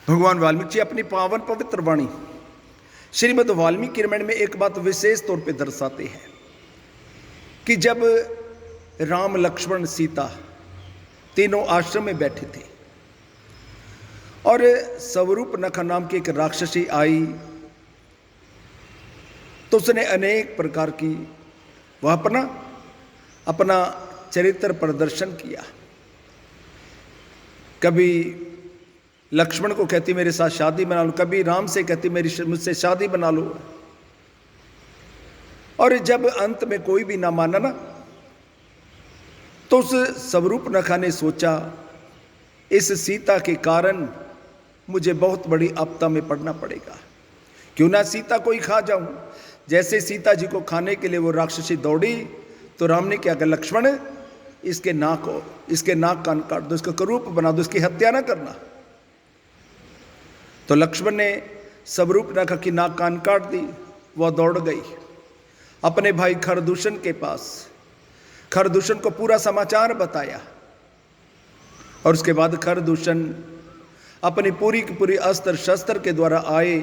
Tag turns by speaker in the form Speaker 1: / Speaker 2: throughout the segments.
Speaker 1: भगवान वाल्मीकि जी अपनी पावन पवित्र वाणी श्रीमद् वाल्मीकि रामायण में एक बात विशेष तौर पे दर्शाते हैं कि जब राम लक्ष्मण सीता तीनों आश्रम में बैठे थे और स्वरूप नखा नाम की एक राक्षसी आई तो उसने अनेक प्रकार की वह अपना चरित्र प्रदर्शन किया। कभी लक्ष्मण को कहती मेरे साथ शादी बना लो, कभी राम से कहती मुझसे शादी बना लो। और जब अंत में कोई भी ना माना ना तो उस स्वरूप नखा ने सोचा इस सीता के कारण मुझे बहुत बड़ी आपदा में पड़ना पड़ेगा, क्यों ना सीता को ही खा जाऊं। जैसे सीता जी को खाने के लिए वो राक्षसी दौड़ी तो राम ने क्या कहा, लक्ष्मण इसके नाक कान काट दो, इसका करूप बना दो, इसकी हत्या ना करना। तो लक्ष्मण ने स्वरूप नखा की नाक कान काट दी। वह दौड़ गई अपने भाई खरदूषण के पास, खरदूषण को पूरा समाचार बताया और उसके बाद खरदूषण अपनी पूरी की पूरी अस्त्र शस्त्र के द्वारा आए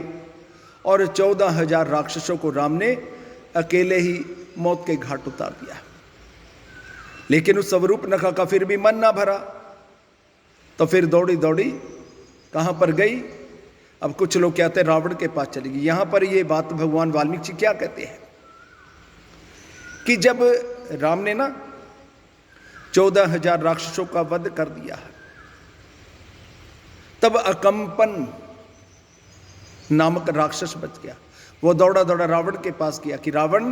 Speaker 1: और 14,000 राक्षसों को राम ने अकेले ही मौत के घाट उतार दिया। लेकिन उस स्वरूप नखा का फिर भी मन ना भरा तो फिर दौड़ी दौड़ी कहां पर गई। अब कुछ लोग कहते हैं रावण के पास चली गई। यहां पर ये बात भगवान वाल्मीकि जी क्या कहते हैं कि जब राम ने ना 14,000 राक्षसों का वध कर दिया तब अकंपन नामक राक्षस बच गया। वो दौड़ा दौड़ा रावण के पास गया कि रावण,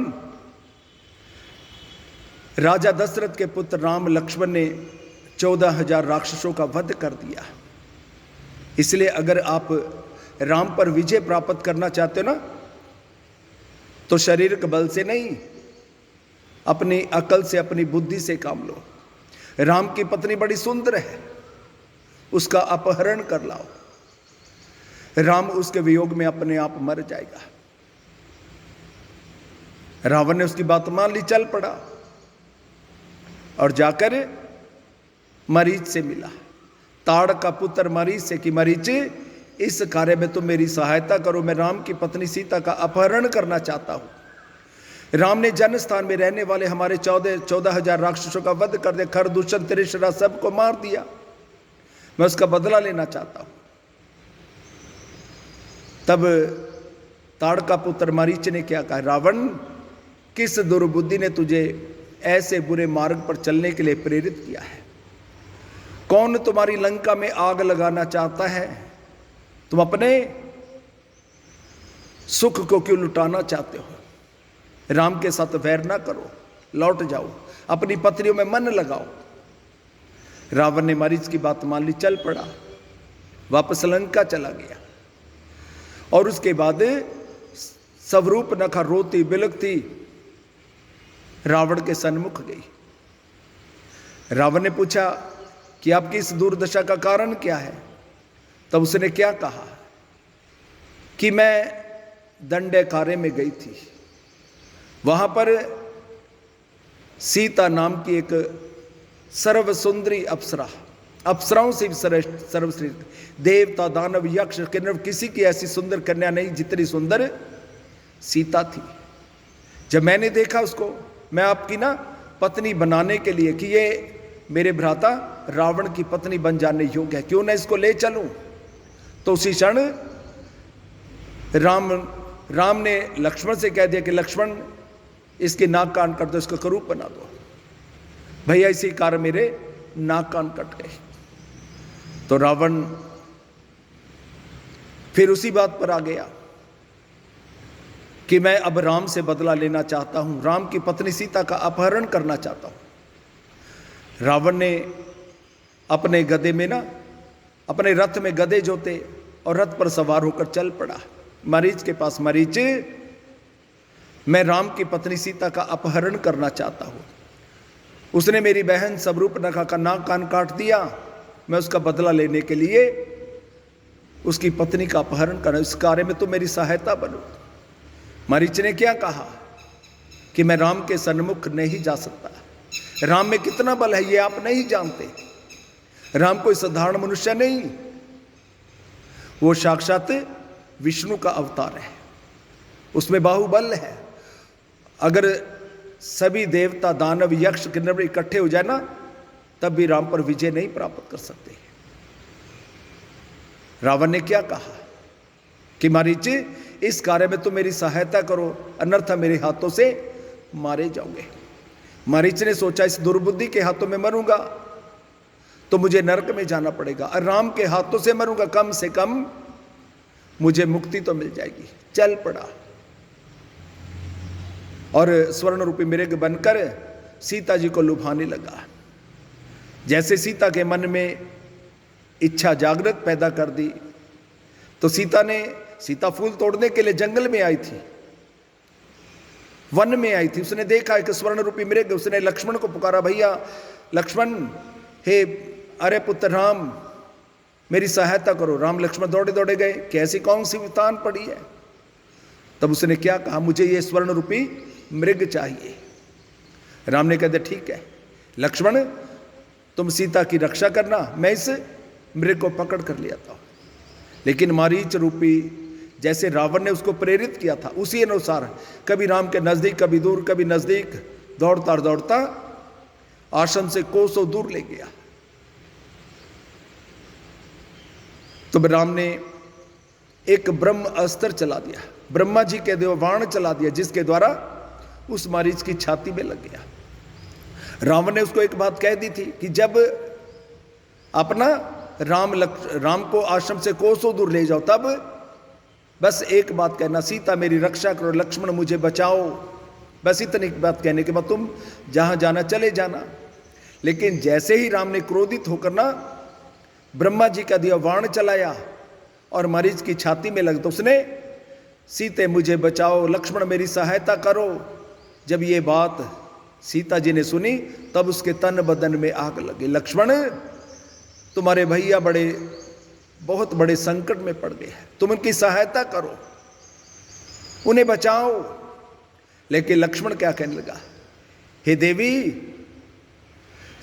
Speaker 1: राजा दशरथ के पुत्र राम लक्ष्मण ने 14,000 राक्षसों का वध कर दिया, इसलिए अगर आप राम पर विजय प्राप्त करना चाहते हो ना तो शारीरिक बल से नहीं, अपनी अकल से अपनी बुद्धि से काम लो। राम की पत्नी बड़ी सुंदर है, उसका अपहरण कर लाओ, राम उसके वियोग में अपने आप मर जाएगा। रावण ने उसकी बात मान ली, चल पड़ा और जाकर मरीच से मिला, ताड़ का पुत्र मरीच से कि मरीच इस कार्य में तुम मेरी सहायता करो, मैं राम की पत्नी सीता का अपहरण करना चाहता हूं। राम ने जन स्थान में रहने वाले हमारे 14,000 राक्षसों का वध कर दिया, खरदूषण त्रिशरा सबको मार दिया, मैं उसका बदला लेना चाहता हूं। तब ताड़ का पुत्र मरीच ने क्या कहा, रावण किस दुर्बुद्धि ने तुझे ऐसे बुरे मार्ग पर चलने के लिए प्रेरित किया है? कौन तुम्हारी लंका में आग लगाना चाहता है? तुम अपने सुख को क्यों लुटाना चाहते हो? राम के साथ वैर ना करो, लौट जाओ, अपनी पत्नियों में मन लगाओ। रावण ने मरीच की बात मान ली, चल पड़ा, वापस लंका चला गया। और उसके बाद स्वरूप नखा रोती बिलखती रावण के सन्मुख गई। रावण ने पूछा कि आपकी इस दुर्दशा का कारण क्या है? तब उसने क्या कहा कि मैं दंडकारे में गई थी, वहां पर सीता नाम की एक सर्वसुंदरी अप्सराओं से सर्वश्रेष्ठ, देवता दानव यक्ष किन्नर किसी की ऐसी सुंदर कन्या नहीं जितनी सुंदर सीता थी। जब मैंने देखा उसको, मैं आपकी ना पत्नी बनाने के लिए कि ये मेरे भ्राता रावण की पत्नी बन जाने योग्य है, क्यों ना इसको ले चलूं। तो उसी क्षण राम ने लक्ष्मण से कह दिया कि लक्ष्मण इसके नाक कान कट दो, इसका करूप बना दो। भैया इसी कारण मेरे नाक कान कट गए। तो रावण फिर उसी बात पर आ गया कि मैं अब राम से बदला लेना चाहता हूं, राम की पत्नी सीता का अपहरण करना चाहता हूं। रावण ने अपने गधे में ना, अपने रथ में गधे जोते और रथ पर सवार होकर चल पड़ा मरीच के पास। मरीच, मैं राम की पत्नी सीता का अपहरण करना चाहता हूं, उसने मेरी बहन स्वरूप नखा का नाक कान काट दिया, मैं उसका बदला लेने के लिए उसकी पत्नी का अपहरण करना, इस कार्य में तुम मेरी सहायता बनो। मरीच ने क्या कहा कि मैं राम के सन्मुख नहीं जा सकता, राम में कितना बल है ये आप नहीं जानते। राम कोई साधारण मनुष्य नहीं, वो साक्षात विष्णु का अवतार है, उसमें बाहुबल है। अगर सभी देवता, दानव, यक्ष, किन्नर इकट्ठे हो जाए ना, तब भी राम पर विजय नहीं प्राप्त कर सकते। रावण ने क्या कहा कि मारीच, इस कार्य में तुम मेरी सहायता करो, अन्यथा मेरे हाथों से मारे जाओगे। मारीच ने सोचा इस दुर्बुद्धि के हाथों में मरूंगा तो मुझे नरक में जाना पड़ेगा, और राम के हाथों से मरूंगा कम से कम मुझे मुक्ति तो मिल जाएगी। चल पड़ा और स्वर्ण रूपी मृग बनकर सीता जी को लुभाने लगा। जैसे सीता के मन में इच्छा जागृत पैदा कर दी, तो सीता फूल तोड़ने के लिए जंगल में आई थी, वन में आई थी। उसने देखा एक स्वर्ण रूपी मृग, उसने लक्ष्मण को पुकारा, भैया लक्ष्मण, हे अरे पुत्र राम, मेरी सहायता करो। राम लक्ष्मण दौड़े दौड़े गए कि ऐसी कौन सी वितान पड़ी है। तब उसने क्या कहा, मुझे ये स्वर्ण रूपी मृग चाहिए। राम ने कह दिया ठीक है लक्ष्मण, तुम सीता की रक्षा करना, मैं इस मृग को पकड़ कर ले आता हूं। लेकिन मारीच रूपी, जैसे रावण ने उसको प्रेरित किया था, उसी अनुसार कभी राम के नजदीक, कभी दूर, कभी नजदीक, दौड़ता दौड़ता आश्रम से कोसों दूर ले गया। तो राम ने एक ब्रह्म अस्त्र चला दिया, ब्रह्मा जी के देव बाण चला दिया, जिसके द्वारा उस मारीच की छाती में लग गया। रावण ने उसको एक बात कह दी थी कि जब अपना राम को आश्रम से कोसों दूर ले जाओ, तब बस एक बात कहना, सीता मेरी रक्षा करो, लक्ष्मण मुझे बचाओ। बस इतनी बात कहने के बाद तुम जहां जाना चले जाना। लेकिन जैसे ही राम ने क्रोधित होकर ना ब्रह्मा जी का दिया बाण चलाया और मरीच की छाती में लग, तो उसने सीते मुझे बचाओ, लक्ष्मण मेरी सहायता करो। जब ये बात सीता जी ने सुनी, तब उसके तन बदन में आग लगी। लक्ष्मण, तुम्हारे भैया बहुत बड़े संकट में पड़ गए हैं, तुम उनकी सहायता करो, उन्हें बचाओ। लेकिन लक्ष्मण क्या कहने लगा, हे देवी,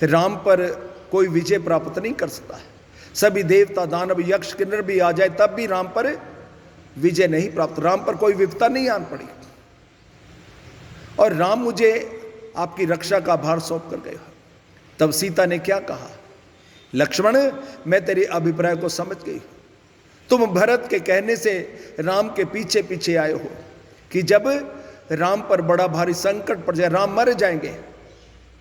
Speaker 1: राम पर कोई विजय प्राप्त नहीं कर सकता। सभी देवता, दानव, यक्ष, किन्नर भी आ जाए तब भी राम पर विजय नहीं प्राप्त, राम पर कोई विपदा नहीं आन पड़ी। और राम मुझे आपकी रक्षा का भार सौंप कर गए हो। तब सीता ने क्या कहा, लक्ष्मण, मैं तेरे अभिप्राय को समझ गई। तुम भरत के कहने से राम के पीछे पीछे आए हो कि जब राम पर बड़ा भारी संकट पड़ जाए, राम मर जाएंगे,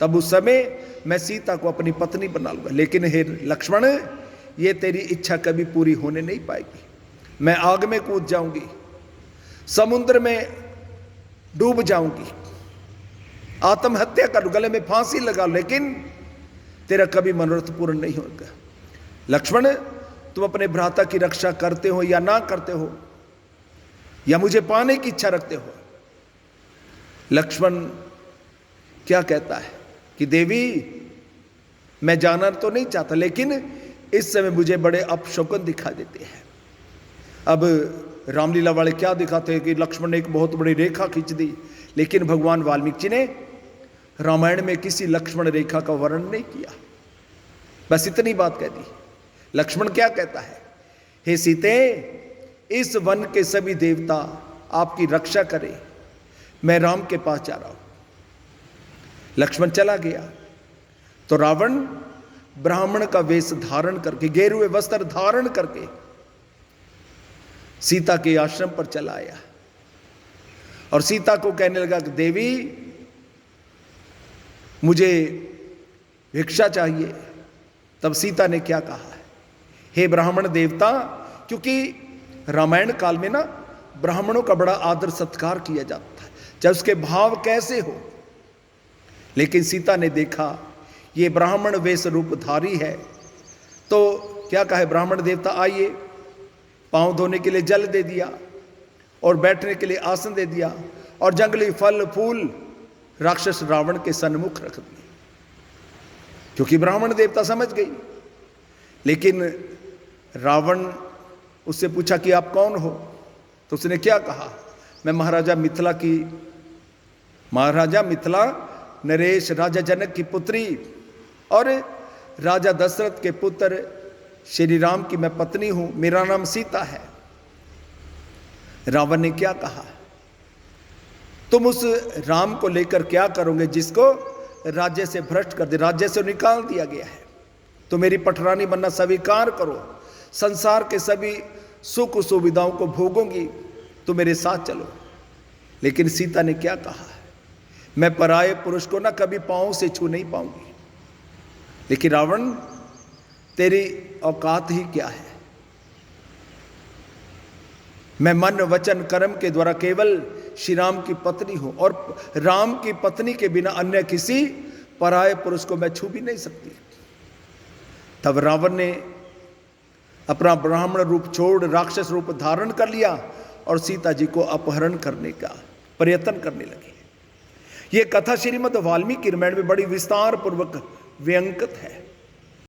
Speaker 1: तब उस समय मैं सीता को अपनी पत्नी बना लूंगा। लेकिन हे लक्ष्मण, ये तेरी इच्छा कभी पूरी होने नहीं पाएगी। मैं आग में कूद जाऊंगी, समुद्र में डूब जाऊंगी, आत्महत्या कर, गले में फांसी लगा, लेकिन तेरा कभी मनोरथ पूर्ण नहीं होगा। लक्ष्मण, तुम अपने भ्राता की रक्षा करते हो या ना करते हो, या मुझे पाने की इच्छा रखते हो। लक्ष्मण क्या कहता है कि देवी, मैं जाना तो नहीं चाहता, लेकिन इस समय मुझे बड़े अपशकुन दिखा देते हैं। अब रामलीला वाले क्या दिखाते हैं कि लक्ष्मण ने एक बहुत बड़ी रेखा खींच दी, लेकिन भगवान वाल्मीकि जी ने रामायण में किसी लक्ष्मण रेखा का वर्णन नहीं किया, बस इतनी बात कह दी। लक्ष्मण क्या कहता है, हे सीते, इस वन के सभी देवता आपकी रक्षा करें, मैं राम के पास जा रहा हूं। लक्ष्मण चला गया तो रावण ब्राह्मण का वेश धारण करके, गेरुए वस्त्र धारण करके सीता के आश्रम पर चला आया और सीता को कहने लगा कि देवी, मुझे भिक्षा चाहिए। तब सीता ने क्या कहा है, हे ब्राह्मण देवता, क्योंकि रामायण काल में ना ब्राह्मणों का बड़ा आदर सत्कार किया जाता है, चाहे उसके भाव कैसे हो। लेकिन सीता ने देखा ये ब्राह्मण वेश रूपधारी है, तो क्या कहा, ब्राह्मण देवता आइए, पांव धोने के लिए जल दे दिया और बैठने के लिए आसन दे दिया और जंगली फल फूल राक्षस रावण के सन्मुख रख दिए, क्योंकि ब्राह्मण देवता समझ गई। लेकिन रावण उससे पूछा कि आप कौन हो, तो उसने क्या कहा, मैं महाराजा मिथिला नरेश राजा जनक की पुत्री और राजा दशरथ के पुत्र श्री राम की मैं पत्नी हूं, मेरा नाम सीता है। रावण ने क्या कहा, तुम उस राम को लेकर क्या करोगे जिसको राज्य से भ्रष्ट कर दे, राज्य से निकाल दिया गया है। तो मेरी पटरानी बनना स्वीकार करो, संसार के सभी सुख सुविधाओं को भोगोगी, तो मेरे साथ चलो। लेकिन सीता ने क्या कहा, मैं पराये पुरुष को ना कभी पांव से छू नहीं पाऊंगी। लेकिन रावण, तेरी औकात ही क्या है? मैं मन वचन कर्म के द्वारा केवल श्री राम की पत्नी हूं, और राम की पत्नी के बिना अन्य किसी पराये पुरुष को मैं छू भी नहीं सकती। तब रावण ने अपना ब्राह्मण रूप छोड़ राक्षस रूप धारण कर लिया और सीता जी को अपहरण करने का प्रयत्न करने लगे। यह कथा श्रीमद् वाल्मीकि रामायण में बड़ी विस्तार पूर्वक व्यंकित है।